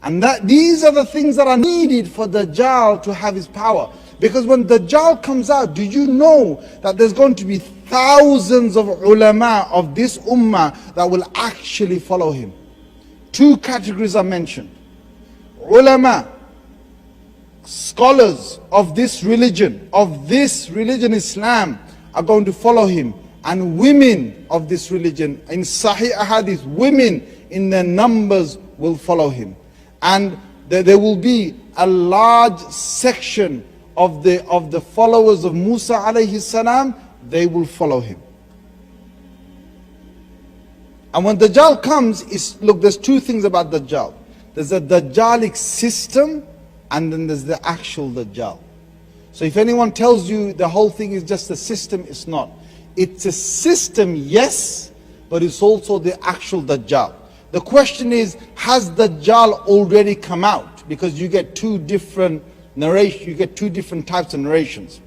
And that these are the things that are needed for Dajjal to have his power. Because when Dajjal comes out, do you know that there's going to be thousands of ulama of this ummah that will actually follow him? Two categories are mentioned. Ulama, scholars of this religion, Islam, are going to follow him. And women of this religion, in Sahih Ahadith, women in their numbers will follow him. And there will be a large section of the followers of Musa alayhi salam, they will follow him. And when Dajjal comes, look, there's two things about Dajjal. There's a Dajjalic system, and then there's the actual Dajjal. So if anyone tells you the whole thing is just a system, it's not. It's a system, yes, but it's also the actual Dajjal. The question is, has Dajjal already come out? Because you get two different narrations, you get two different types of narrations.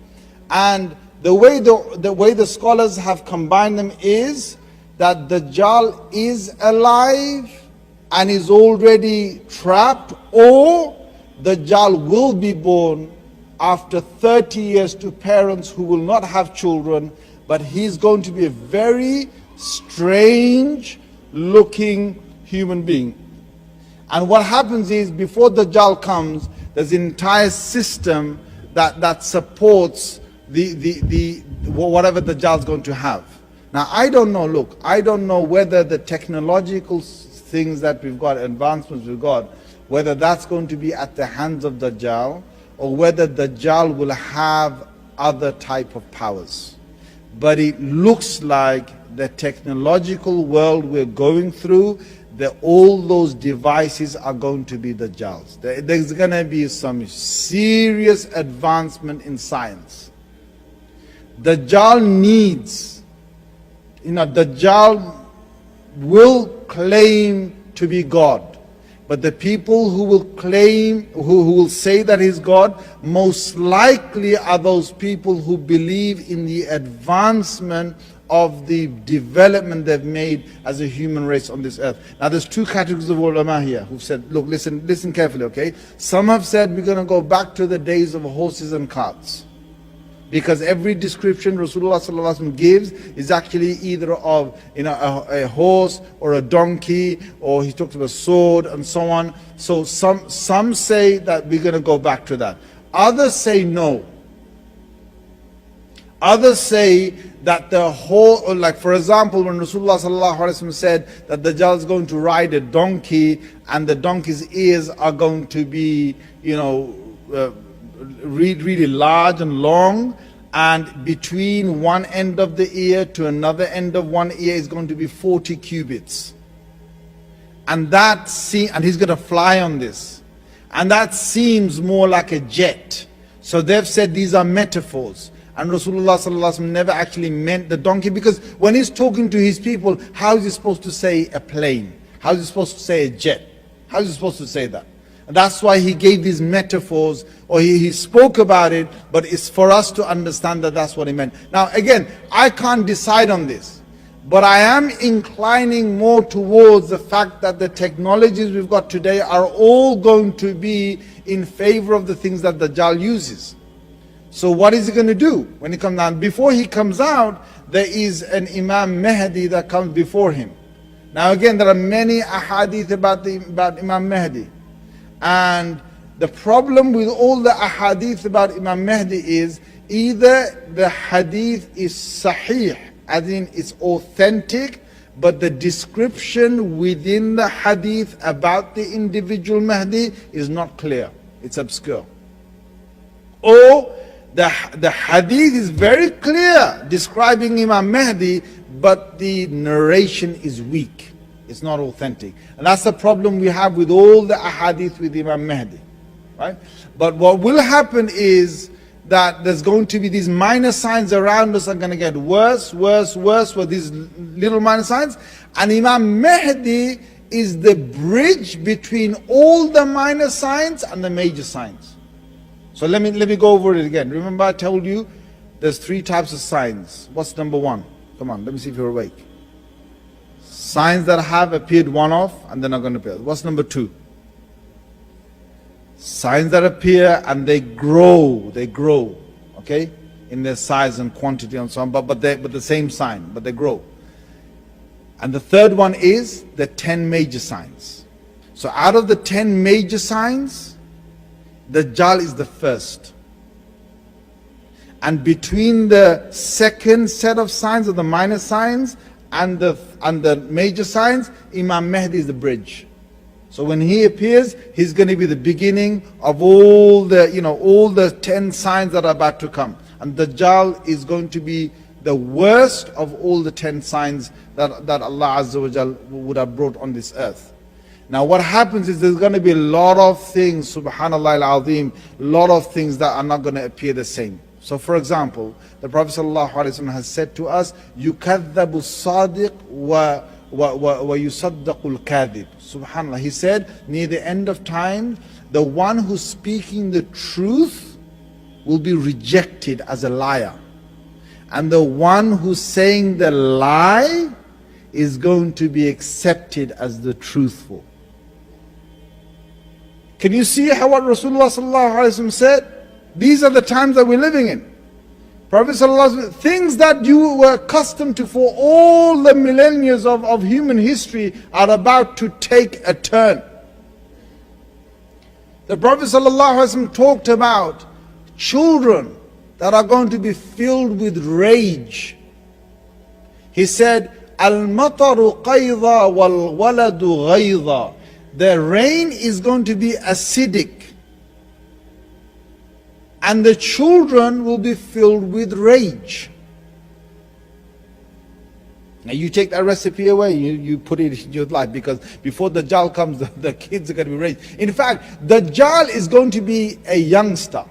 And the way the scholars have combined them is that Dajjal is alive and is already trapped, or Dajjal will be born after 30 years to parents who will not have children, but he's going to be a very strange looking human being. And what happens is, before Dajjal comes, there's an entire system that supports whatever Dajjal's going to have. Now, I don't know, look, I don't know whether the technological things that we've got, advancements we've got, whether that's going to be at the hands of Dajjal, or whether Dajjal will have other type of powers. But it looks like the technological world we're going through, that all those devices are going to be Dajjal's. There's going to be some serious advancement in science. Dajjal needs, Dajjal will claim to be God. But the people who will claim, who will say that he's God, most likely are those people who believe in the advancement of the development they've made as a human race on this earth. Now there's two categories of ulama here who've said, look, listen carefully, okay? Some have said we're going to go back to the days of horses and carts. Because every description Rasulullah sallallahu alaihi wasallam gives is actually either of a horse or a donkey, or he talks about a sword and so on. So some say that we're going to go back to that. Others say no. Others say that the whole, like for example, when Rasulullah sallallahu alaihi wasallam said that Dajjal is going to ride a donkey and the donkey's ears are going to be, really large and long, and between one end of the ear to another end of one ear is going to be 40 cubits. And and he's going to fly on this. And that seems more like a jet. So they've said these are metaphors. And Rasulullah sallallahu alaihi wasallam never actually meant the donkey, because when he's talking to his people, how is he supposed to say a plane? How is he supposed to say a jet? How is he supposed to say that? And that's why he gave these metaphors, or he spoke about it, but it's for us to understand that that's what he meant. Now again, I can't decide on this, but I am inclining more towards the fact that the technologies we've got today are all going to be in favor of the things that Dajjal uses. So what is he going to do when he comes down? Before he comes out, there is an Imam Mahdi that comes before him. Now again, there are many ahadith about Imam Mahdi. And the problem with all the ahadith about Imam Mahdi is, either the hadith is sahih, as in it's authentic, but the description within the hadith about the individual Mahdi is not clear, it's obscure. Or the hadith is very clear describing Imam Mahdi, but the narration is weak. It's not authentic. And that's the problem we have with all the ahadith with Imam Mahdi. Right? But what will happen is that there's going to be these minor signs around us are going to get worse with these little minor signs. And Imam Mahdi is the bridge between all the minor signs and the major signs. So let me go over it again. Remember I told you there's three types of signs. What's number one? Come on, let me see if you're awake. Signs that have appeared one-off and they're not going to appear. What's number two? signs that appear and they grow, okay, in their size and quantity and so on, but the same sign, but they grow. And the third one is the 10 major signs. So out of the 10 major signs, Dajjal is the first. And between the second set of signs, or the minor signs, and the major signs, Imam Mahdi is the bridge. So when he appears, he's going to be the beginning of all the 10 signs that are about to come. And Dajjal is going to be the worst of all the 10 signs that Allah Azza wa Jal would have brought on this earth. Now what happens is there's going to be a lot of things, subhanallah al-azim, a lot of things that are not going to appear the same. So for example, the Prophet ﷺ has said to us, يُكَذَّبُ الصَّادِقُ وَيُصَدَّقُ الْكَاذِبُ. Subhanallah, he said, near the end of time, the one who's speaking the truth will be rejected as a liar. And the one who's saying the lie is going to be accepted as the truthful. Can you see how what Rasulullah ﷺ said? These are the times that we're living in. Prophet ﷺ, things that you were accustomed to for all the millennia of human history are about to take a turn. The Prophet ﷺ talked about children that are going to be filled with rage. He said, Al-mataru qayda wal-waladu ghayda. The rain is going to be acidic, and the children will be filled with rage. Now you take that recipe away, you put it in your life, because before Dajjal comes, the kids are going to be raged. In fact, Dajjal is going to be a youngster.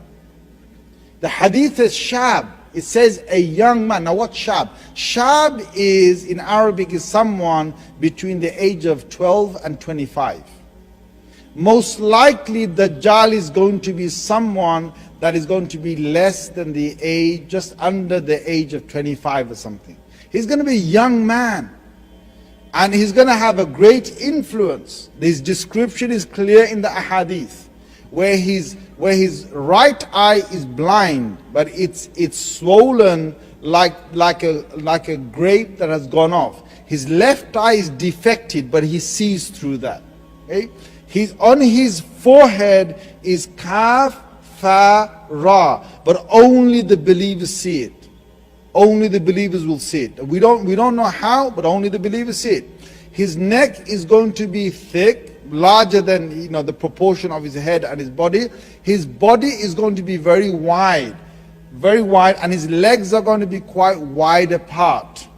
The hadith is shab. It says a young man. Now what's shab? Shab is, in Arabic, is someone between the age of 12 and 25. Most likely Dajjal is going to be someone that is going to be less than the age, just under the age of 25 or something. He's going to be a young man. And he's going to have a great influence. His description is clear in the ahadith, where his right eye is blind, but it's swollen like a grape that has gone off. His left eye is defected, but he sees through that. Okay? On his forehead is kaf, fa, ra, but only the believers see it. Only the believers will see it. We don't know how, but only the believers see it. His neck is going to be thick, larger than the proportion of his head and his body. His body is going to be very wide, and his legs are going to be quite wide apart.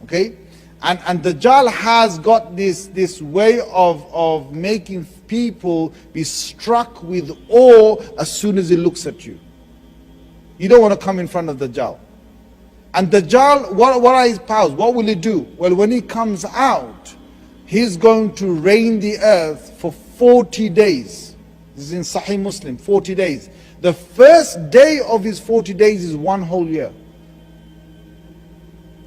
Okay? And Dajjal has got this way of making people be struck with awe as soon as he looks at you. You don't want to come in front of Dajjal. And Dajjal, what are his powers? What will he do? Well, when he comes out, he's going to reign the earth for 40 days. This is in Sahih Muslim, 40 days. The first day of his 40 days is one whole year.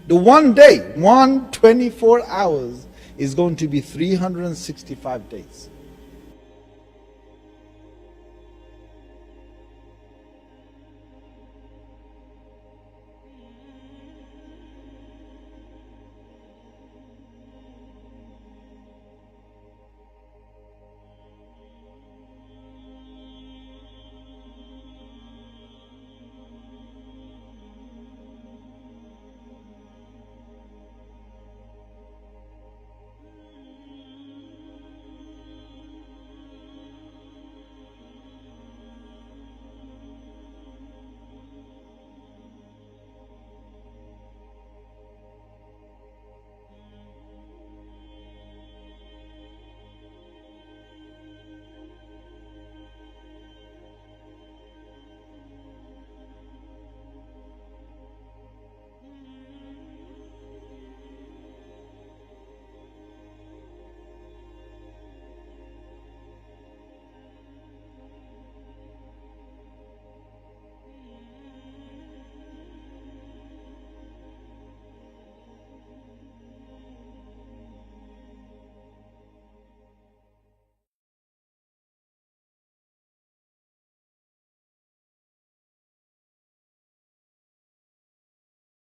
The one day, 24 hours, is going to be 365 days.